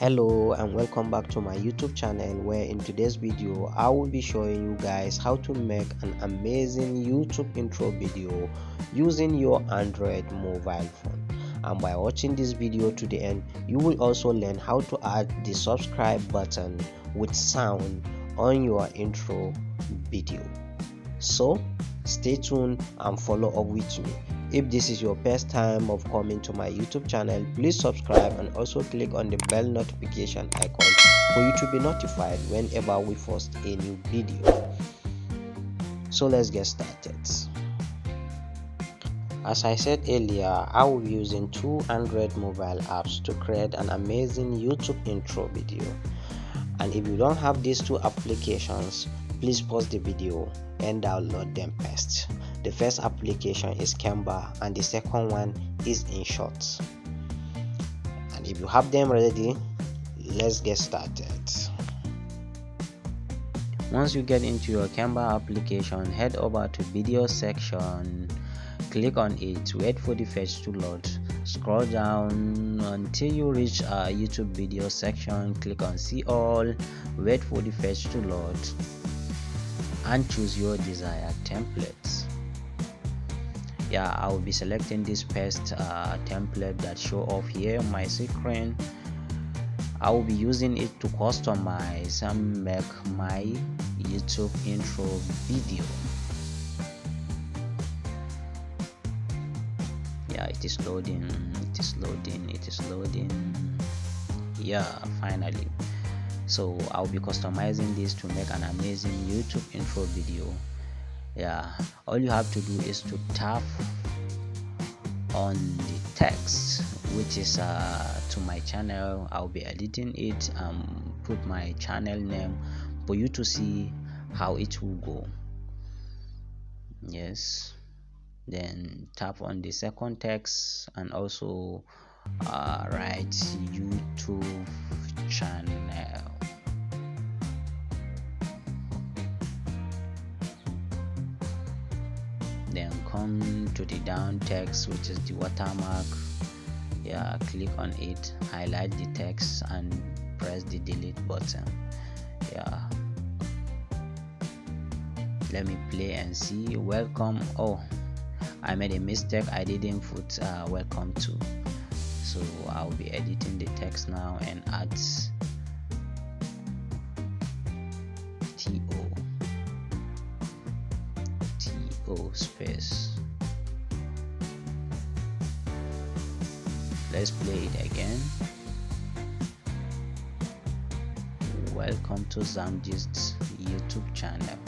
Hello and welcome back to my YouTube channel, where in today's video I will be showing you guys how to make an amazing YouTube intro video using your Android mobile phone. And by watching this video to the end, you will also learn how to add the subscribe button with sound on your intro video. So stay tuned and follow up with me. If this is your first time of coming to my YouTube channel, please subscribe and also click on the bell notification icon for you to be notified whenever we post a new video. So let's get started. As I said earlier, I will be using two Android mobile apps to create an amazing YouTube intro video. And if you don't have these two applications, please pause the video and download them first. The first application is Canva and the second one is Inshot. And if you have them ready, let's get started. Once you get into your Canva application, head over to video section, click on it, wait for the page to load, scroll down until you reach YouTube video section, click on see all, wait for the page to load and choose your desired templates. I will be selecting this first template that show off here on my screen. I will be using it to customize and make my YouTube intro video. It is loading, finally. So I'll be customizing this to make an amazing YouTube intro video. All you have to do is to tap on the text, which is to my channel. I'll be editing it and put my channel name for you to see how it will go. Then tap on the second text and also write YouTube channel. Then come to the down text, which is the watermark. Click on it, highlight the text and press the delete button. Let me play and see. Welcome. Oh, I made a mistake. I didn't put welcome to. So I'll be editing the text now and add TO space. Let's play it again. Welcome to Zamgist YouTube channel.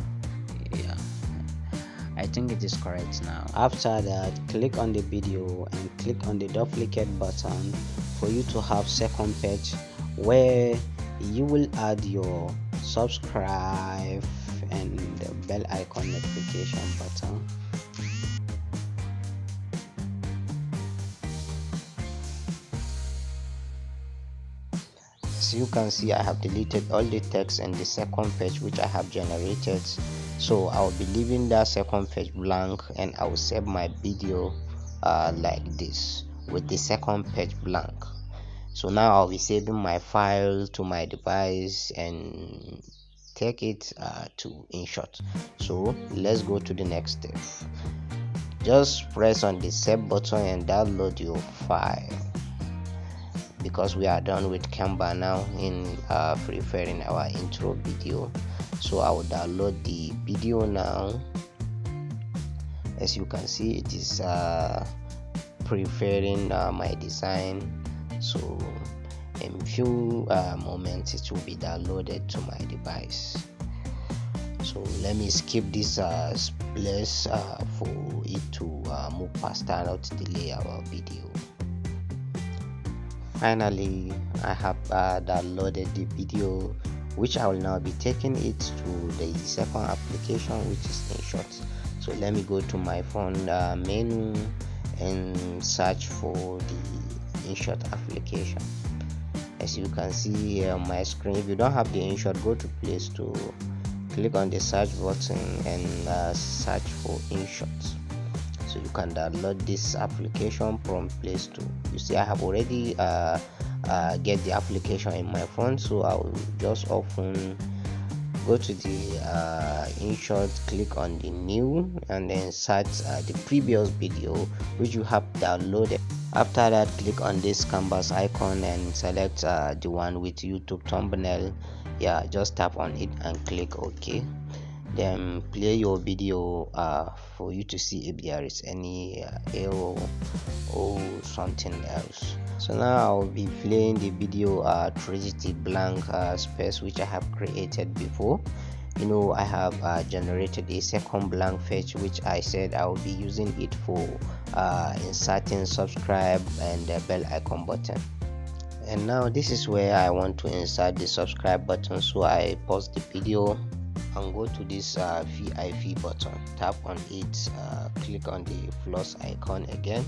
I think it is correct now. After that, click on the video and click on the duplicate button for you to have second page where you will add your subscribe and the bell icon notification button. As you can see, I have deleted all the text in the second page which I have generated. So I'll be leaving that second page blank and I will save my video like this with the second page blank. So now I'll be saving my file to my device and take it to Inshot. So let's go to the next step. Just press on the save button and download your file, because we are done with Canva now in preparing our intro video. So I will download the video now. As you can see, it is preparing my design. So in a few moments it will be downloaded to my device. So let me skip this place for it to move faster and not delay our video. Finally, I have downloaded the video, which I will now be taking it to the second application, which is Inshot. So let me go to my phone menu and search for the Inshot application. As you can see here on my screen, if you don't have the Inshot, go to Play Store, click on the search button and search for Inshot. So you can download this application from Play Store. You see, I have already get the application in my phone. So I'll just open, go to the InShot, click on the new, and then search the previous video which you have downloaded. After that, click on this canvas icon and select the one with YouTube thumbnail. Yeah, just tap on it and click OK. Then play your video for you to see if there is any error or something else. So now I'll be playing the video through the blank space which I have created before. I have generated a second blank page which I said I will be using it for inserting subscribe and the bell icon button. And now this is where I want to insert the subscribe button. So I pause the video and go to this VIP button, tap on it, click on the plus icon again,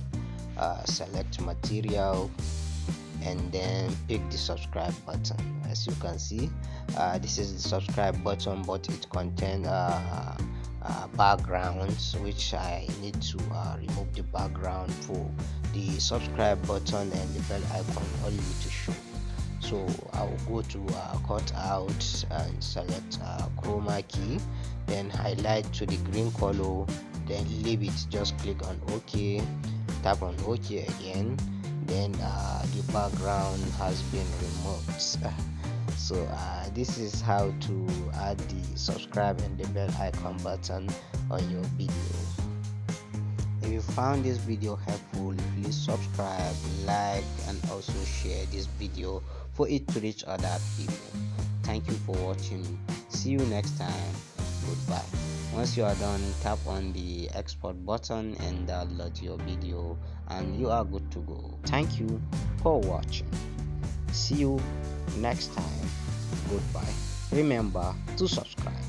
select material, and then pick the subscribe button. As you can see, this is the subscribe button, but it contains backgrounds, which I need to remove the background for the subscribe button and the bell icon only to show. So I will go to cut out and select chroma key, then highlight to the green color, then leave it. Just click on OK, tap on OK again, then the background has been removed. So this is how to add the subscribe and the bell icon button on your video. If you found this video helpful, please subscribe, like, and also share this video for it to reach other people. Thank you for watching. See you next time. Goodbye. Once you are done, tap on the export button and download your video, and you are good to go. Thank you for watching. See you next time. Goodbye. Remember to subscribe.